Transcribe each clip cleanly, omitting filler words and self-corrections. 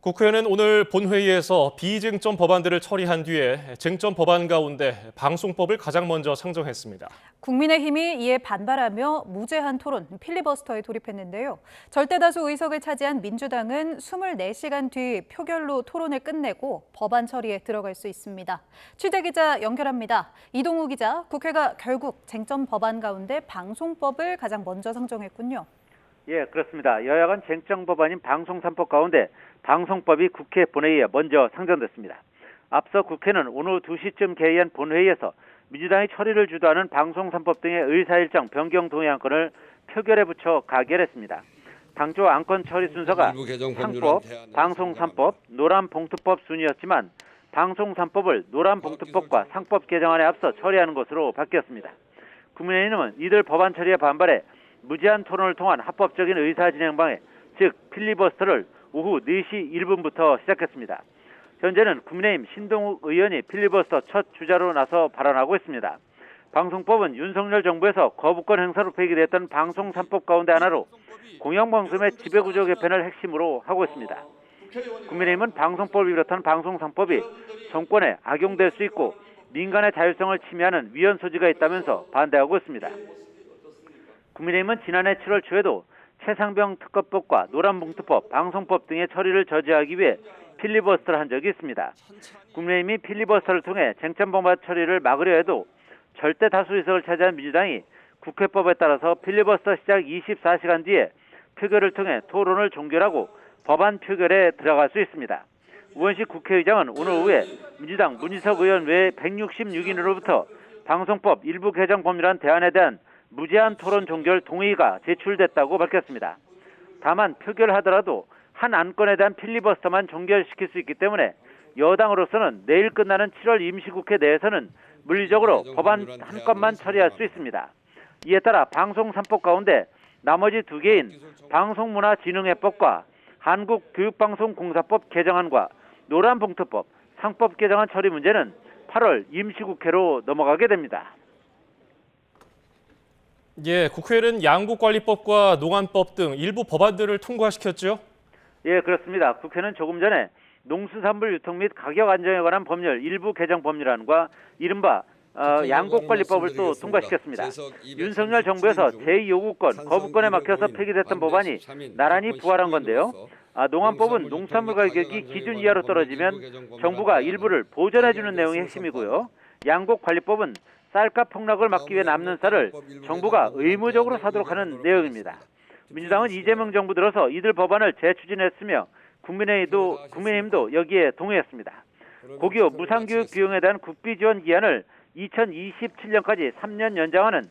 국회는 오늘 본회의에서 비쟁점 법안들을 처리한 뒤에 쟁점 법안 가운데 방송법을 가장 먼저 상정했습니다. 국민의힘이 이에 반발하며 무제한 토론, 필리버스터에 돌입했는데요. 절대다수 의석을 차지한 민주당은 24시간 뒤 표결로 토론을 끝내고 법안 처리에 들어갈 수 있습니다. 취재기자 연결합니다. 이동우 기자, 국회가 결국 쟁점 법안 가운데 방송법을 가장 먼저 상정했군요. 예, 그렇습니다. 여야간 쟁점 법안인 방송 3법 가운데 방송법이 국회 본회의에 먼저 상정됐습니다. 앞서 국회는 오늘 2시쯤 개의한 본회의에서 민주당이 처리를 주도하는 방송 3법 등의 의사일정 변경 동의 안건을 표결에 붙여 가결했습니다. 당초 안건 처리 순서가 상법, 방송 3법, 노란봉투법 순이었지만 방송 3법을 노란봉투법과 상법 개정안에 앞서 처리하는 것으로 바뀌었습니다. 국민의힘은 이들 법안 처리에 반발해 무제한 토론을 통한 합법적인 의사 진행 방해, 즉 필리버스터를 오후 4시 1분부터 시작했습니다. 현재는 국민의힘 신동욱 의원이 필리버스터 첫 주자로 나서 발언하고 있습니다. 방송법은 윤석열 정부에서 거부권 행사로 폐기됐던 방송 3법 가운데 하나로 공영방송의 지배구조 개편을 핵심으로 하고 있습니다. 국민의힘은 방송법을 비롯한 방송 3법이 정권에 악용될 수 있고 민간의 자율성을 침해하는 위헌 소지가 있다면서 반대하고 있습니다. 국민의힘은 지난해 7월 초에도 최상병 특검법과 노란봉투법, 방송법 등의 처리를 저지하기 위해 필리버스터를 한 적이 있습니다. 국민의힘이 필리버스터를 통해 쟁점 법안 처리를 막으려 해도 절대 다수 의석을 차지한 민주당이 국회법에 따라서 필리버스터 시작 24시간 뒤에 표결을 통해 토론을 종결하고 법안 표결에 들어갈 수 있습니다. 우원식 국회의장은 오늘 오후에 민주당 문희석 의원 외 166인으로부터 방송법 일부 개정 법률안 대안에 대한 무제한 토론 종결 동의가 제출됐다고 밝혔습니다. 다만 표결하더라도 한 안건에 대한 필리버스터만 종결시킬 수 있기 때문에 여당으로서는 내일 끝나는 7월 임시국회 내에서는 물리적으로 법안 한 건만 처리할 수 있습니다. 이에 따라 방송 3법 가운데 나머지 두 개인 방송문화진흥회법과 한국교육방송공사법 개정안과 노란봉투법, 상법 개정안 처리 문제는 8월 임시국회로 넘어가게 됩니다. 예, 국회는 양국관리법과 농안법 등 일부 법안들을 통과시켰죠? 예, 그렇습니다. 국회는 조금 전에 농수산물 유통 및 가격 안정에 관한 법률 일부 개정 법률안과 이른바 양국관리법을 또 통과시켰습니다. 윤석열 정부에서 제2요구권, 거부권에 막혀서 폐기됐던 법안이 나란히 부활한 건데요. 농안법은 농산물 가격이 기준 이하로 떨어지면 정부가 일부를 보전해주는 내용이 핵심이고요. 양국관리법은 쌀값 폭락을 막기 위해 남는 쌀을 정부가 의무적으로 사도록 하는 내용입니다. 민주당은 이재명 정부 들어서 이들 법안을 재추진했으며 국민의힘도 여기에 동의했습니다. 고교 무상교육 비용에 대한 국비 지원 기한을 2027년까지 3년 연장하는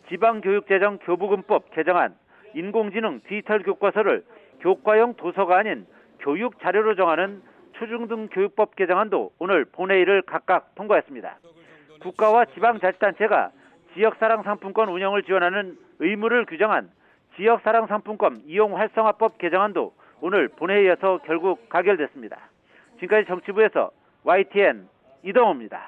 지방교육재정 교부금법 개정안, 인공지능 디지털 교과서를 교과용 도서가 아닌 교육 자료로 정하는 초중등 교육법 개정안도 오늘 본회의를 각각 통과했습니다. 국가와 지방자치단체가 지역사랑상품권 운영을 지원하는 의무를 규정한 지역사랑상품권 이용 활성화법 개정안도 오늘 본회의에서 결국 가결됐습니다. 지금까지 정치부에서 YTN 이동호입니다.